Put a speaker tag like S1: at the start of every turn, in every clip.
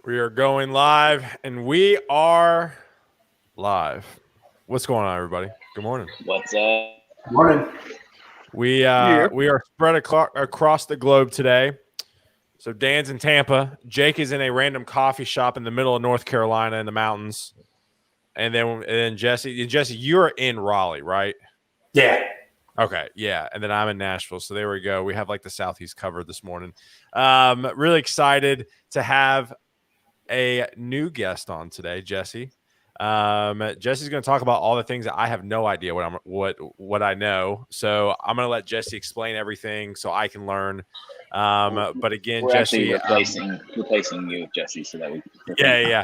S1: We are going live, and we are live. What's going on, everybody? Good morning.
S2: What's up?
S3: Morning.
S1: We are spread across the globe today. So Dan's in Tampa. Jake is in a random coffee shop in the middle of North Carolina in the mountains. And then Jesse, you're in Raleigh, right?
S3: Yeah.
S1: Okay, yeah, and then I'm in Nashville, so there we go. We have like the Southeast covered this morning. Really excited to have a new guest on today, Jesse. Jesse's going to talk about all the things that I have no idea what I know. So I'm going to let Jesse explain everything so I can learn. But again,
S2: we're
S1: Jesse,
S2: actually replacing you with Jesse, so that we
S1: yeah.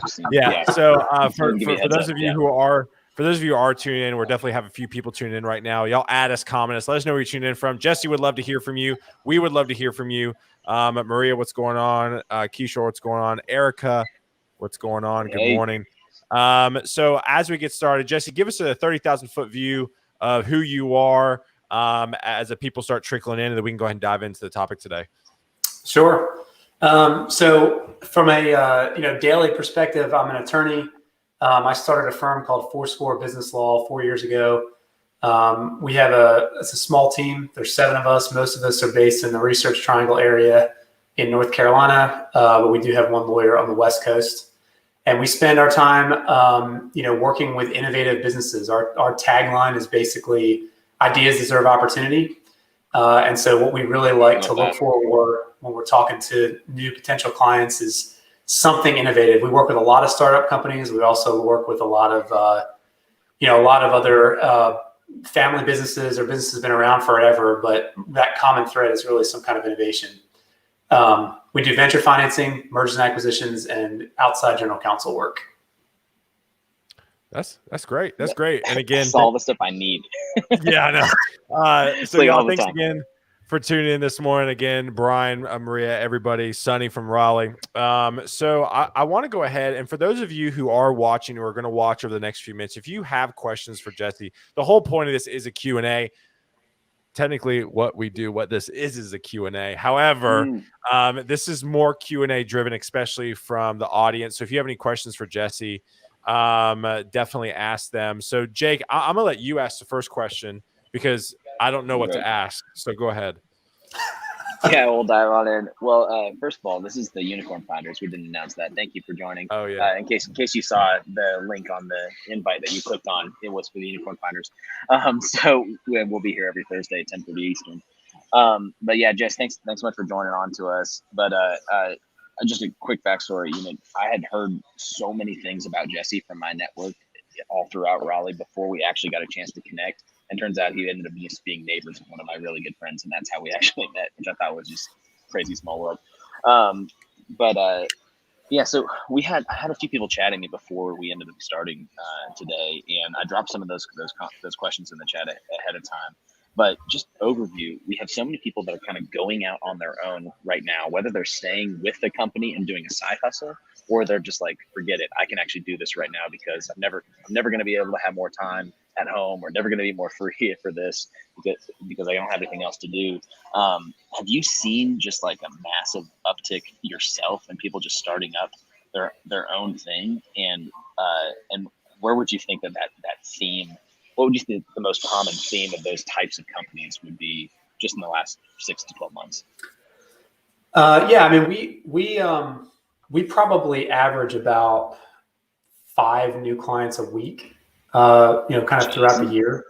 S1: So for those of you
S2: yeah.
S1: who are. For those of you who are tuning in, we're definitely have a few people tuning in right now. Y'all add us, comment us, let us know where you're tuning in from. Jesse would love to hear from you. We would love to hear from you. Maria, what's going on? Keishore, what's going on? Erica, what's going on? Good morning. So as we get started, Jesse, give us a 30,000-foot view of who you are as the people start trickling in, and then we can go ahead and dive into the topic today.
S3: Sure. So from a daily perspective, I'm an attorney. I started a firm called Fourscore Business Law 4 years ago. We have it's a small team. There's 7 of us. Most of us are based in the Research Triangle area in North Carolina, but we do have one lawyer on the West Coast. And we spend our time, working with innovative businesses. Our tagline is basically ideas deserve opportunity. And so what we really like to look for when we're talking to new potential clients is something innovative. We work with a lot of startup companies. We also work with a lot of other family businesses or businesses that have been around forever, but that common thread is really some kind of innovation. We do venture financing, mergers and acquisitions, and outside general counsel work.
S1: That's great. That's great. And again,
S2: that's all the stuff I need.
S1: Yeah, I know. So y'all, thanks again for tuning in this morning. Again, Brian, Maria, everybody, Sunny from Raleigh. So I want to go ahead, and for those of you who are watching or are going to watch over the next few minutes, if you have questions for Jesse, the whole point of this is a Q&A. Technically, what this is a Q&A. However, this is more Q&A driven, especially from the audience. So if you have any questions for Jesse, definitely ask them. So Jake, I'm gonna let you ask the first question because I don't know what to ask. So go ahead.
S2: Yeah, we'll dive on in. Well, first of all, this is the Unicorn Founders. We didn't announce that. Thank you for joining.
S1: Oh yeah.
S2: In case you saw the link on the invite that you clicked on, it was for the Unicorn Founders. So we'll be here every Thursday at 10:30 Eastern. But yeah, Jess, thanks so much for joining on to us. But just a quick backstory. I had heard so many things about Jesse from my network all throughout Raleigh before we actually got a chance to connect. And turns out he ended up just being neighbors with one of my really good friends, and that's how we actually met, which I thought was just crazy small world. Yeah, so I had a few people chatting me before we ended up starting today, and I dropped some of those questions in the chat ahead of time. But just overview, we have so many people that are kind of going out on their own right now, whether they're staying with the company and doing a side hustle, or they're just like, forget it, I can actually do this right now because I'm never going to be able to have more time at home. We're never going to be more free for this because I don't have anything else to do. Have you seen just like a massive uptick yourself and people just starting up their own thing? And where would you think that theme? What would you think the most common theme of those types of companies would be just in the last 6 to 12 months?
S3: Yeah, I mean, we probably average about 5 new clients a week, kind of throughout the year.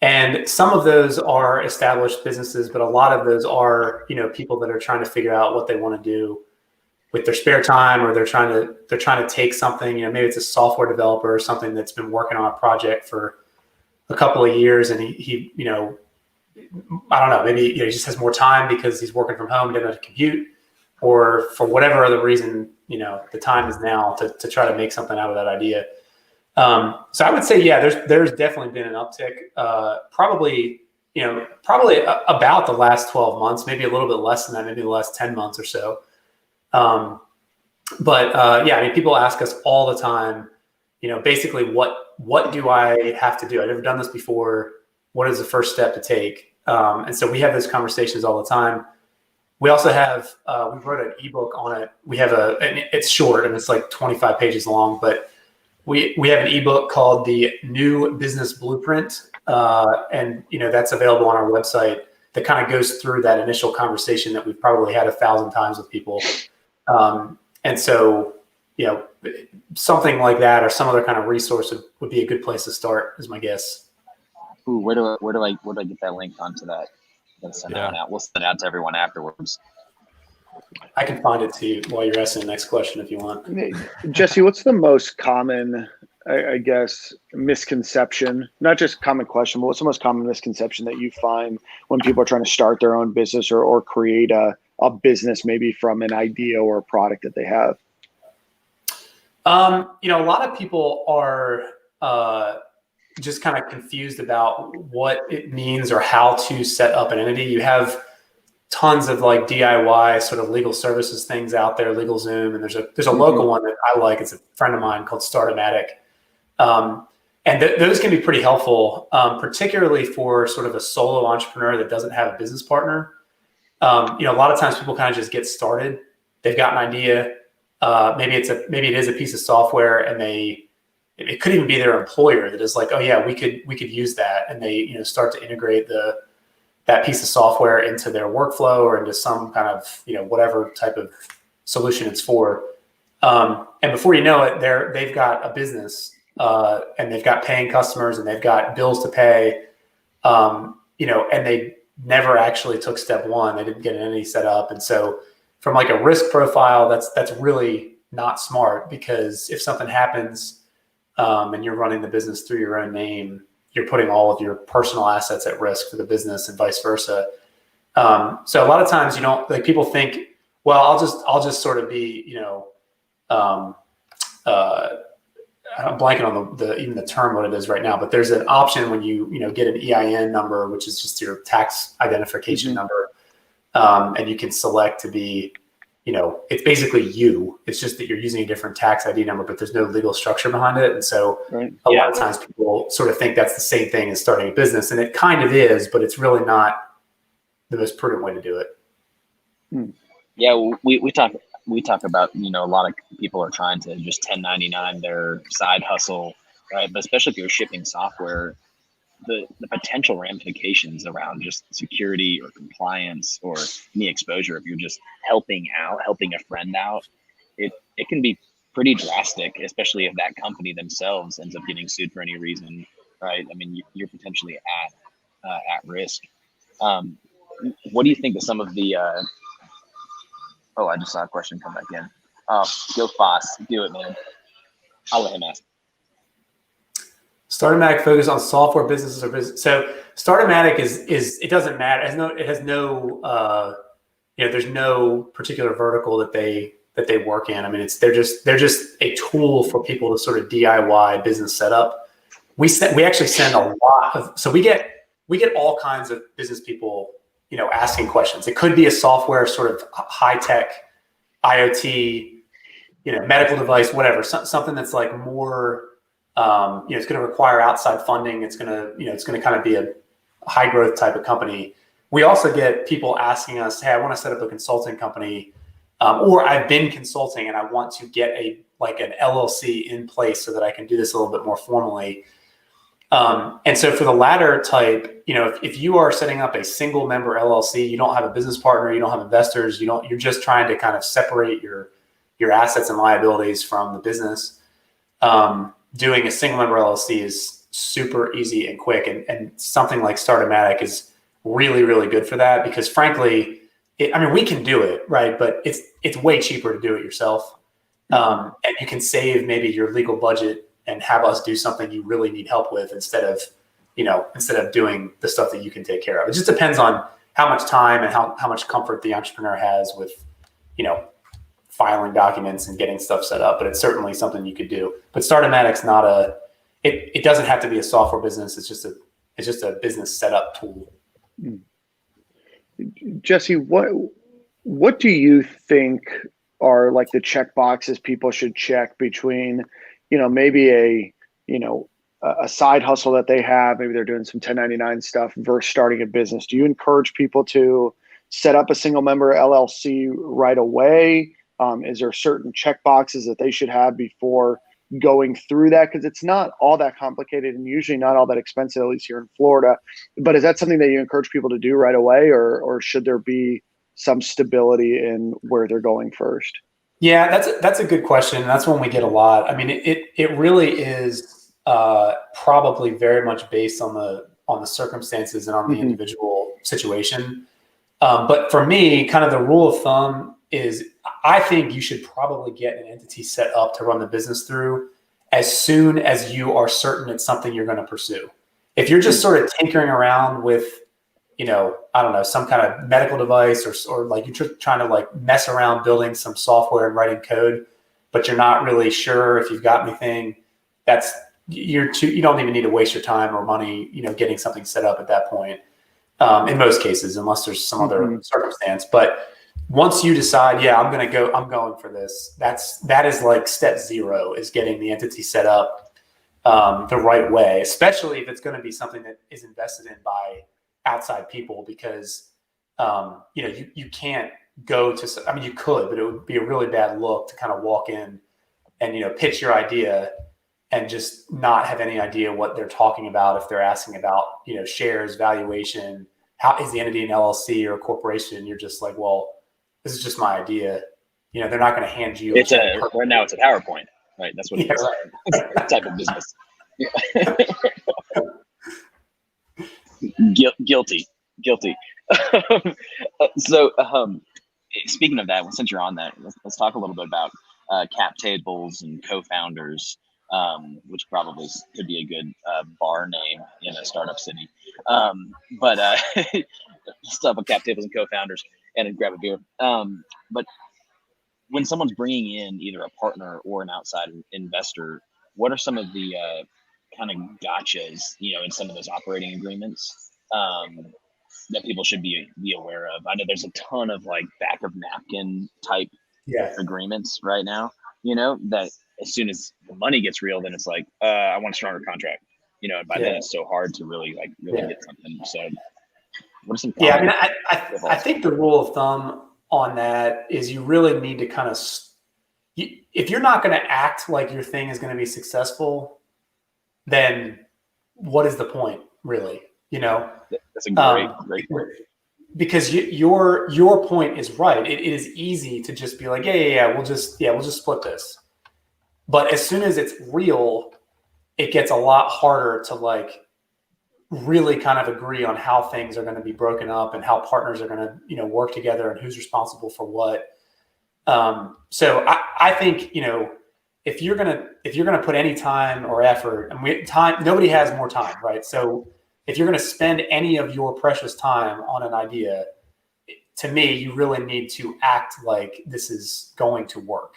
S3: And some of those are established businesses, but a lot of those are, people that are trying to figure out what they want to do with their spare time, or they're trying to take something, maybe it's a software developer or something that's been working on a project for a couple of years, and he I don't know, maybe he just has more time because he's working from home, doesn't have to commute, or for whatever other reason, the time is now to try to make something out of that idea. So I would say, yeah, there's definitely been an uptick. Probably about the last 12 months, maybe a little bit less than that, maybe the last 10 months or so. But yeah, I mean, people ask us all the time, basically what do I have to do? I've never done this before. What is the first step to take? And so we have those conversations all the time. We also have, we wrote an ebook on it. We have it's short and it's like 25 pages long, but we have an ebook called The New Business Blueprint. And, that's available on our website that kind of goes through that initial conversation that we've probably had 1,000 times with people. And so, something like that or some other kind of resource would be a good place to start, is my guess.
S2: Ooh, where do I get that link onto that? We'll send it out to everyone afterwards.
S3: I can find it to you while you're asking the next question if you want.
S4: Jesse, what's the most common, I guess, misconception? Not just common question, but what's the most common misconception that you find when people are trying to start their own business or create a business maybe from an idea or a product that they have?
S3: A lot of people are just kind of confused about what it means or how to set up an entity. You have tons of like DIY sort of legal services things out there, LegalZoom, and there's a local one that I like. It's a friend of mine called Startomatic. And those can be pretty helpful, particularly for sort of a solo entrepreneur that doesn't have a business partner. A lot of times people kind of just get started. They've got an idea. Maybe it is a piece of software, and it could even be their employer that is like, oh yeah, we could use that, and they start to integrate that piece of software into their workflow or into some kind of whatever type of solution it's for. And before you know it, they've got a business, and they've got paying customers, and they've got bills to pay, and they never actually took step one. They didn't get an entity set up, and so from like a risk profile, that's really not smart, because if something happens and you're running the business through your own name, you're putting all of your personal assets at risk for the business and vice versa. So a lot of times, people think, well, I'll just sort of be, I'm blanking on even the term what it is right now, but there's an option when you get an EIN number, which is just your tax identification number. And you can select to be, it's basically you. It's just that you're using a different tax ID number, but there's no legal structure behind it. And so a lot of times people sort of think that's the same thing as starting a business. And it kind of is, but it's really not the most prudent way to do it.
S2: Yeah, we talk about, a lot of people are trying to just 1099 their side hustle, right? But especially if you're shipping software, the potential ramifications around just security or compliance or any exposure, if you're just helping a friend out, it can be pretty drastic, especially if that company themselves ends up getting sued for any reason, right? I mean, you're potentially at risk. What do you think of some of the I just saw a question come back in. Go Foss, do it, man. I'll let him ask.
S3: Startomatic focus on software businesses or business. So Startomatic is it doesn't matter. There's no particular vertical that they work in. I mean, they're just a tool for people to sort of DIY business setup. We actually send a lot of, so we get all kinds of business people, asking questions. It could be a software sort of high tech IoT, medical device, whatever, something that's like more, it's going to require outside funding. It's going to kind of be a high growth type of company. We also get people asking us, hey, I want to set up a consulting company, or I've been consulting and I want to get an LLC in place so that I can do this a little bit more formally. And so for the latter type, if you are setting up a single member LLC, you don't have a business partner, you don't have investors, you're just trying to kind of separate your assets and liabilities from the business. Doing a single member LLC is super easy and quick. And something like Startomatic is really, really good for that, because frankly, we can do it, right? But it's way cheaper to do it yourself. And you can save maybe your legal budget and have us do something you really need help with instead of doing the stuff that you can take care of. It just depends on how much time and how much comfort the entrepreneur has with, filing documents and getting stuff set up, but it's certainly something you could do. But Startomatic's not it doesn't have to be a software business. It's just a business setup tool.
S4: Jesse, what do you think are like the check boxes people should check between, maybe a side hustle that they have, maybe they're doing some 1099 stuff versus starting a business? Do you encourage people to, set up a single member LLC right away? Is there certain check boxes that they should have before going through that? Because it's not all that complicated and usually not all that expensive, at least here in Florida. But is that something that you encourage people to do right away, or should there be some stability in where they're going first?
S3: Yeah, that's a good question. That's one we get a lot. I mean, it really is probably very much based on the circumstances and on the individual situation. But for me, kind of the rule of thumb is I think you should probably get an entity set up to run the business through as soon as you are certain it's something you're going to pursue. If you're just sort of tinkering around with, I don't know, some kind of medical device or like you're just trying to like mess around building some software and writing code, but you're not really sure if you've got anything, you don't even need to waste your time or money, getting something set up at that point. In most cases, unless there's some other circumstance. But once you decide, yeah, I'm going for this, that is like step 0 is getting the entity set up the right way, especially if it's going to be something that is invested in by outside people, because you can't go to, I mean, you could, but it would be a really bad look to kind of walk in and pitch your idea and just not have any idea what they're talking about. If they're asking about, shares, valuation, how is the entity an LLC or a corporation? You're just like, well, this is just my idea. They're not going to hand you.
S2: Right now it's a PowerPoint, right? That's what it is. Right. That type of business. Yeah. Guilty. So, speaking of that, since you're on that, let's talk a little bit about cap tables and co-founders, which probably could be a good bar name in a startup city. But stuff with cap tables and co-founders and grab a beer. But when someone's bringing in either a partner or an outside investor, what are some of the kind of gotchas, in some of those operating agreements that people should be aware of? I know there's a ton of like back of napkin type agreements right now, that as soon as the money gets real, then it's like, I want a stronger contract, and by then it's so hard to really get something. So what are some?
S3: Yeah, I mean, I think the rule of thumb on that is you really need to kind of, if you're not going to act like your thing is going to be successful, then what is the point, really?
S2: That's a great point.
S3: Because your point is right. It is easy to just be like, we'll just split this. But as soon as it's real, it gets a lot harder to like really kind of agree on how things are going to be broken up and how partners are going to, work together and who's responsible for what. So I think, if you're going to put any time or effort, and nobody has more time, right? So if you're going to spend any of your precious time on an idea, to me, you really need to act like this is going to work.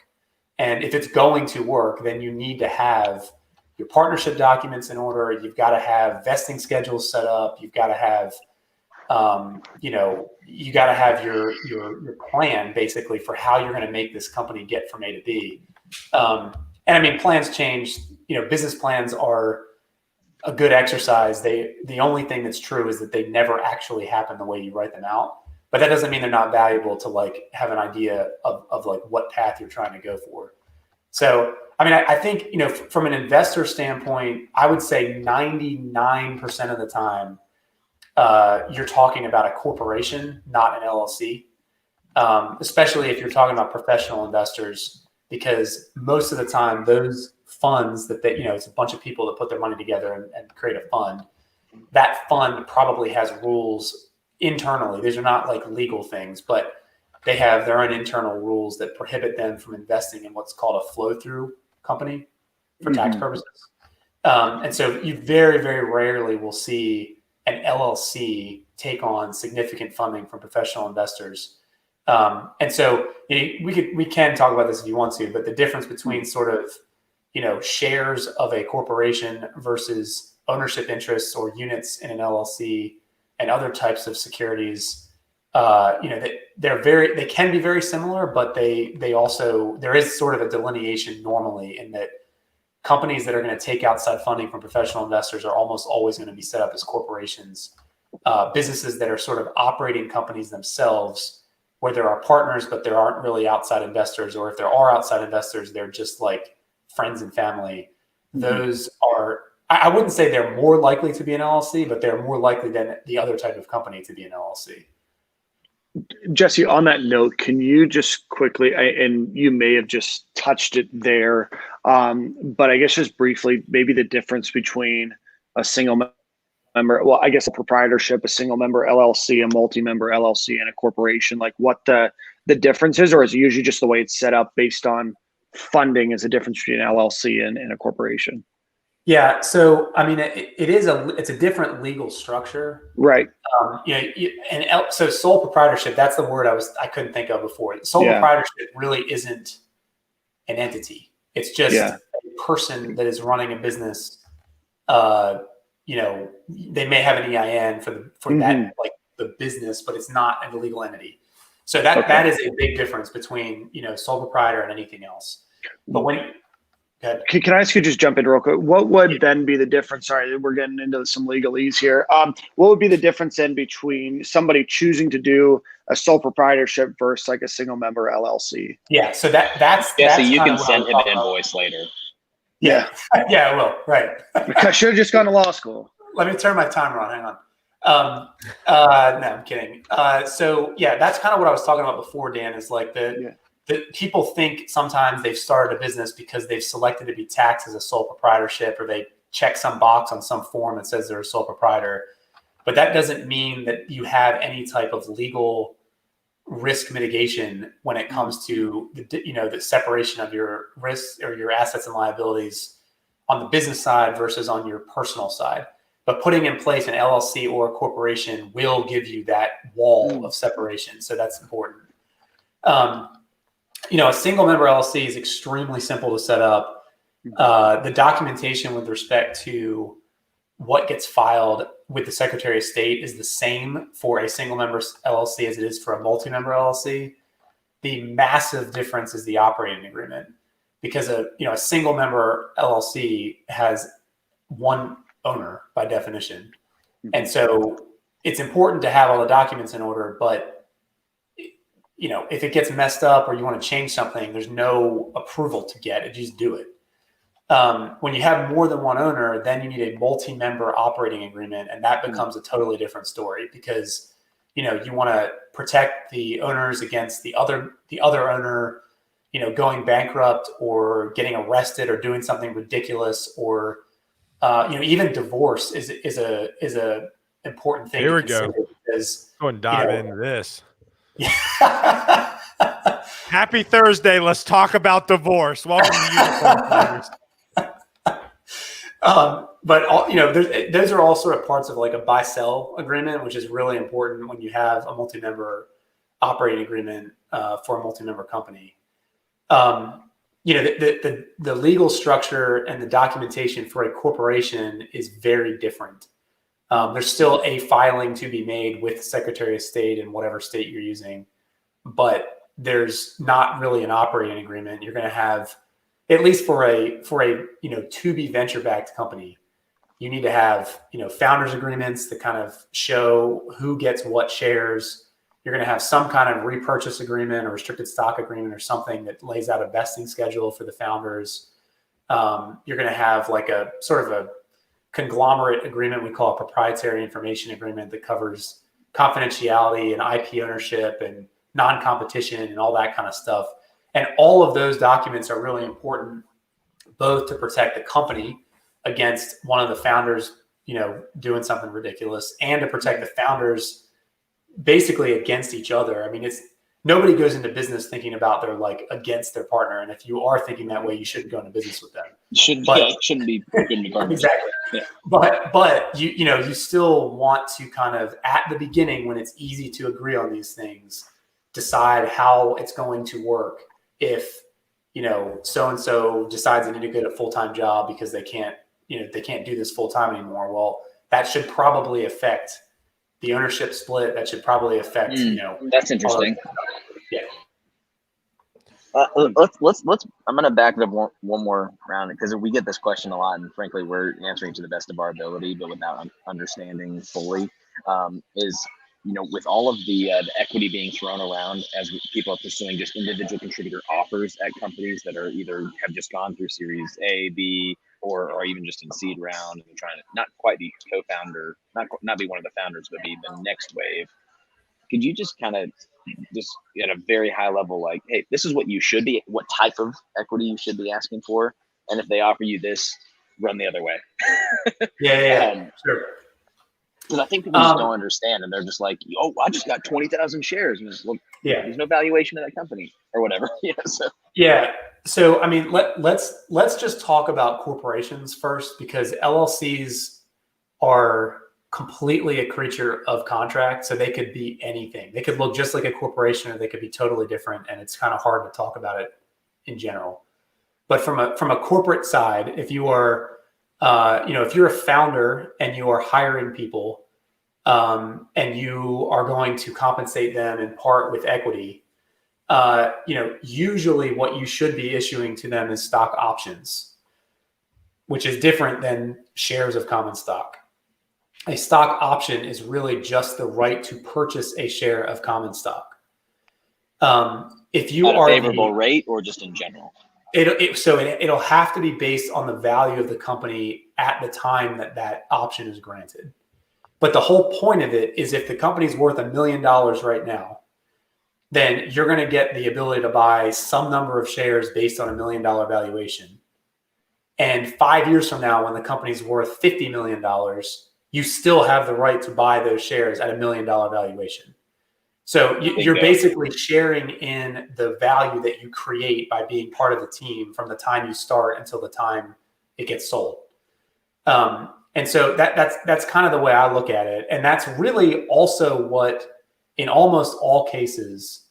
S3: And if it's going to work, then you need to have your partnership documents in order. You've got to have vesting schedules set up. You've got to have, you got to have your plan basically for how you're going to make this company get from A to B. And I mean, plans change. Business plans are a good exercise. The only thing that's true is that they never actually happen the way you write them out. But that doesn't mean they're not valuable to like have an idea of like what path you're trying to go for. So, I mean, I think, from an investor standpoint, I would say 99% of the time, you're talking about a corporation, not an LLC, especially if you're talking about professional investors, because most of the time those funds that it's a bunch of people that put their money together and create a fund. That fund probably has rules internally. These are not like legal things, but they have their own internal rules that prohibit them from investing in what's called a flow-through company for tax purposes. And so you very, very rarely will see an LLC take on significant funding from professional investors. And so we can talk about this if you want to, but the difference between sort of, shares of a corporation versus ownership interests or units in an LLC and other types of securities, they can be very similar, but they also, there is sort of a delineation normally in that companies that are going to take outside funding from professional investors are almost always going to be set up as corporations. businesses that are sort of operating companies themselves, where there are partners, but there aren't really outside investors, or if there are outside investors, they're just like friends and family. Those are, I wouldn't say they're more likely to be an LLC, but they're more likely than the other type of company to be an LLC.
S4: Jesse, on that note, can you just quickly, and you may have just touched it there, but I guess just briefly, maybe the difference between a single member, well, I guess a proprietorship, a single member LLC, a multi-member LLC, and a corporation, like what the difference is, or is it usually just the way it's set up based on funding is the difference between an LLC and a corporation?
S3: Yeah. So, I mean, it's a different legal structure.
S4: Right.
S3: So sole proprietorship, that's the word I couldn't think of before. Sole proprietorship really isn't an entity. It's just a person that is running a business. They may have an EIN for that, like the business, but it's not a legal entity. So that is a big difference between, sole proprietor and anything else. But
S4: can I ask you just jump in real quick? What would then be the difference? Sorry, we're getting into some legalese here. What would be the difference then between somebody choosing to do a sole proprietorship versus like a single member LLC?
S3: Yeah, so that's
S2: so you can send him an invoice later.
S3: Yeah, yeah, I will. Right.
S4: I should have just gone to law school.
S3: Let me turn my timer on. Hang on. No, I'm kidding. So yeah, that's kind of what I was talking about before, Dan. Is like that people think sometimes they've started a business because they've selected to be taxed as a sole proprietorship, or they check some box on some form that says they're a sole proprietor. But that doesn't mean that you have any type of legal risk mitigation when it comes to the separation of your risks or your assets and liabilities on the business side versus on your personal side. But putting in place an LLC or a corporation will give you that wall of separation. So that's important. A single member LLC is extremely simple to set up. The documentation with respect to what gets filed with the Secretary of State is the same for a single member LLC as it is for a multi-member LLC. The massive difference is the operating agreement, because a single member LLC has one owner by definition. And so it's important to have all the documents in order, but if it gets messed up or you want to change something, there's no approval to get. You just do it. When you have more than one owner, then you need a multi-member operating agreement, and that becomes a totally different story, because you want to protect the owners against the other owner, going bankrupt or getting arrested or doing something ridiculous, or even divorce is a important thing.
S1: Here we go. Go and dive into this. Happy Thursday. Let's talk about divorce. Welcome to Unicorn Fighters.
S3: But those are all sort of parts of like a buy-sell agreement, which is really important when you have a multi-member operating agreement for a multi-member company. The legal structure and the documentation for a corporation is very different. There's still a filing to be made with the Secretary of State in whatever state you're using, but there's not really an operating agreement. You're going to have, at least for a to be venture backed company, you need to have founders agreements that kind of show who gets what shares. You're going to have some kind of repurchase agreement or restricted stock agreement or something that lays out a vesting schedule for the founders. You're going to have like a sort of a conglomerate agreement we call a proprietary information agreement that covers confidentiality and IP ownership and non-competition and all that kind of stuff. And all of those documents are really important, both to protect the company against one of the founders, doing something ridiculous, and to protect the founders basically against each other. I mean, nobody goes into business thinking about they're like against their partner. And if you are thinking that way, you shouldn't go into business with them.
S2: Shouldn't be partners.
S3: Exactly. Yeah. But you still want to kind of, at the beginning, when it's easy to agree on these things, decide how it's going to work. If so-and-so decides they need to get a full-time job because they can't do this full-time anymore, well, that should probably affect the ownership split. That should probably affect,
S2: That's interesting.
S3: Yeah.
S2: Let's. I'm going to back it up one more round, because we get this question a lot, and frankly, we're answering to the best of our ability, but without understanding fully. is, with all of the equity being thrown around as people are pursuing just individual contributor offers at companies that are either have just gone through Series A, B, or even just in seed round, and they're trying to not quite be co-founder, not be one of the founders, but be the next wave. Could you just kind of just at a very high level, like, hey, this is what you should be, what type of equity you should be asking for, and if they offer you this, run the other way.
S3: Yeah, sure.
S2: Because I think people just don't understand, and they're just like, "Oh, I just got 20,000 shares," and just, there's no valuation of that company or whatever.
S3: So I mean, let's just talk about corporations first, because LLCs are completely a creature of contract. So they could be anything. They could look just like a corporation, or they could be totally different, and it's kind of hard to talk about it in general. But from a corporate side, if you are if you're a founder and you are hiring people, and you are going to compensate them in part with equity, usually what you should be issuing to them is stock options, which is different than shares of common stock. A stock option is really just the right to purchase a share of common stock. If you
S2: at a
S3: are
S2: favorable rate, or just in general.
S3: It'll have to be based on the value of the company at the time that option is granted. But the whole point of it is, if the company's worth $1 million right now, then you're going to get the ability to buy some number of shares based on $1 million valuation. And 5 years from now, when the company's worth $50 million, you still have the right to buy those shares at $1 million valuation. So you're basically sharing in the value that you create by being part of the team from the time you start until the time it gets sold. And so that's kind of the way I look at it. And that's really also what, in almost all cases,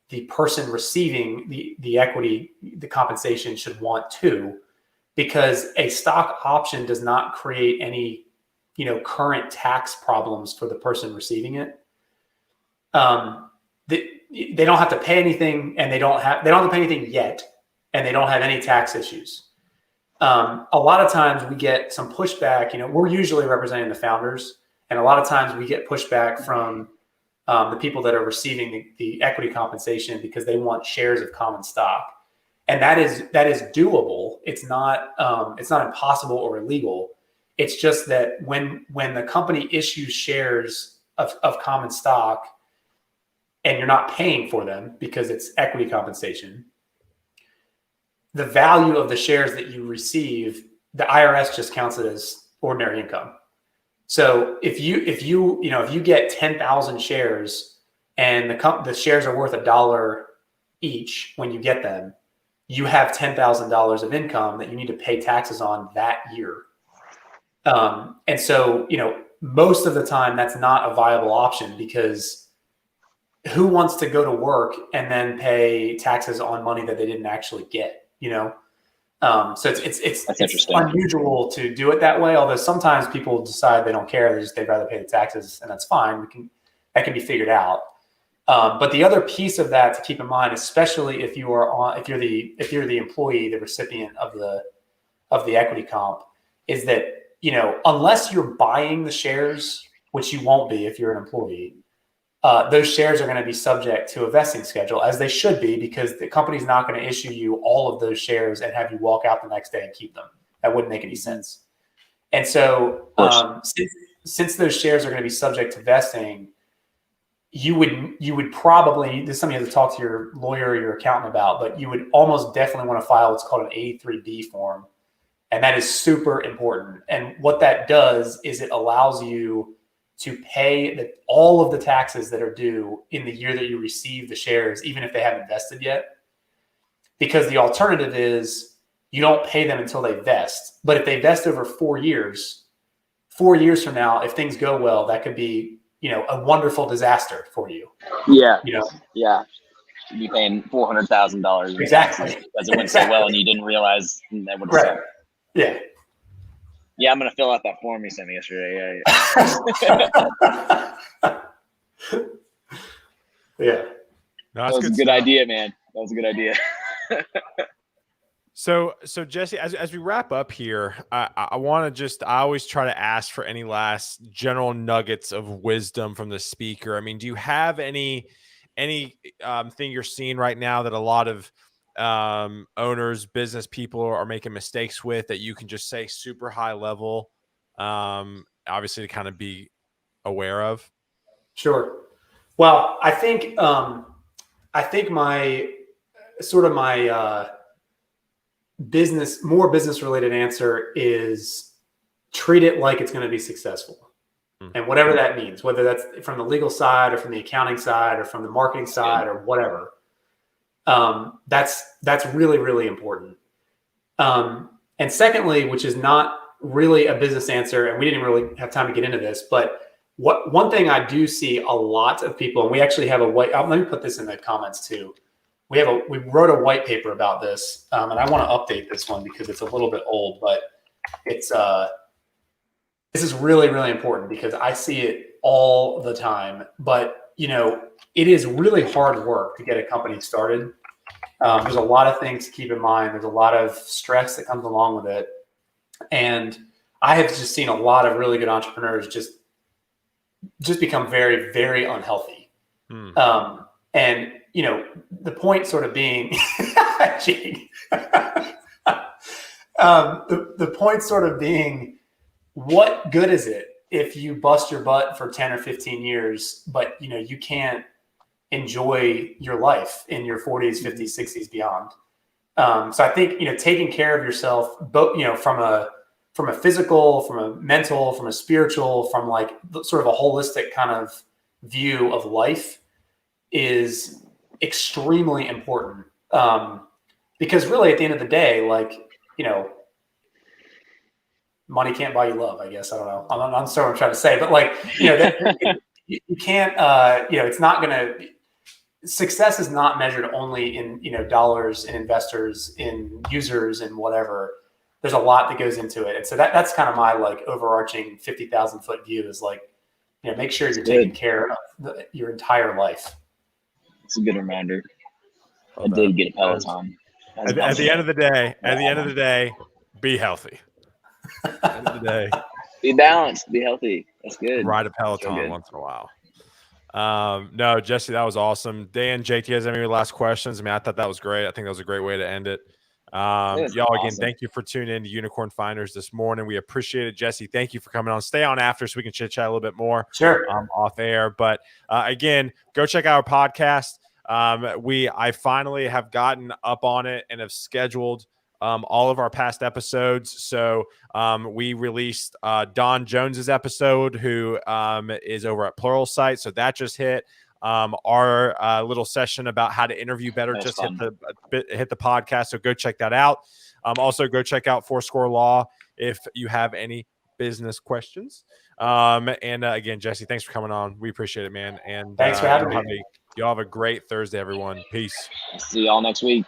S3: the person receiving the equity, the compensation, should want too, because a stock option does not create any, current tax problems for the person receiving it. They don't have to pay anything, and they don't have to pay anything yet, and they don't have any tax issues. A lot of times we get some pushback. We're usually representing the founders, and a lot of times we get pushback from the people that are receiving the equity compensation, because they want shares of common stock, and that is doable. It's not impossible or illegal. It's just that when the company issues shares of common stock, and you're not paying for them because it's equity compensation, the value of the shares that you receive, the IRS just counts it as ordinary income. So if you get 10,000 shares, and the shares are worth $1 each when you get them, you have $10,000 of income that you need to pay taxes on that year. And so, most of the time that's not a viable option, because who wants to go to work and then pay taxes on money that they didn't actually get, So it's unusual to do it that way. Although sometimes people decide they don't care. They'd rather pay the taxes, and that's fine. That can be figured out. But the other piece of that to keep in mind, especially if you're the employee, the recipient of the equity comp, is that, unless you're buying the shares, which you won't be if you're an employee, those shares are going to be subject to a vesting schedule, as they should be, because the company's not going to issue you all of those shares and have you walk out the next day and keep them. That wouldn't make any sense. And so since those shares are going to be subject to vesting, you would probably, this is something you have to talk to your lawyer or your accountant about, but you would almost definitely want to file what's called an 83B form. And that is super important. And what that does is it allows you to pay all of the taxes that are due in the year that you receive the shares, even if they haven't vested yet. Because the alternative is you don't pay them until they vest. But if they vest over 4 years, 4 years from now, if things go well, that could be, a wonderful disaster for you.
S2: Yeah. Yeah. You'd be paying $400,000
S3: exactly
S2: because it went so well and you didn't realize that would have sucked.
S3: Yeah.
S2: Yeah, I'm gonna fill out that form you sent me yesterday.
S3: Yeah.
S2: No, that was a good idea, man. That was a good idea.
S1: So Jesse, as we wrap up here, I want to I always try to ask for any last general nuggets of wisdom from the speaker. I mean, do you have any thing you're seeing right now that a lot of owners, business people are making mistakes with that you can just say super high level, obviously to kind of be aware of?
S3: Sure. Well, I think my more business related answer is treat it like it's going to be successful. And whatever that means, whether that's from the legal side or from the accounting side or from the marketing side or whatever, that's really, really important. And secondly, which is not really a business answer, and we didn't really have time to get into this, but one thing I do see a lot of people, and we actually have let me put this in the comments too. We wrote a white paper about this, and I want to update this one because it's a little bit old, but this is really, really important because I see it all the time. But it is really hard work to get a company started. There's a lot of things to keep in mind. There's a lot of stress that comes along with it, and I have just seen a lot of really good entrepreneurs just become very, very unhealthy. And the point sort of being, the point sort of being, what good is it if you bust your butt for 10 or 15 years, but you can't enjoy your life in your 40s, 50s, 60s, beyond? So I think taking care of yourself, both from a physical, from a mental, from a spiritual, from like sort of a holistic kind of view of life is extremely important. Because really at the end of the day, money can't buy you love, I guess. I don't know. I'm sorry what I'm trying to say, but you can't, it's not going to, success is not measured only in, dollars, in investors, in users, and whatever. There's a lot that goes into it. And so that's kind of my overarching 50,000 foot view is make sure you're taking care of your entire life.
S2: It's a good reminder. I did get a Peloton.
S1: At the end of the day, be healthy. At the end of the day,
S2: be balanced, be healthy. That's good.
S1: Ride a Peloton once in a while. No, Jesse, that was awesome. Dan, JT, has any last questions? I mean, I thought that was great. I think that was a great way to end it. Y'all, again, thank you for tuning in to Unicorn Finders this morning. We appreciate it. Jesse, thank you for coming on. Stay on after so we can chit chat a little bit more.
S3: Sure.
S1: Off air. But again, go check out our podcast. I finally have gotten up on it and have scheduled all of our past episodes. So we released Don Jones's episode, who is over at Pluralsight. So that just hit. Our little session about how to interview better just hit the podcast. So go check that out. Also go check out Fourscore Law if you have any business questions. And again, Jesse, thanks for coming on. We appreciate it, man. And
S3: thanks for having me.
S1: Y'all have a great Thursday, everyone. Peace.
S2: See y'all next week.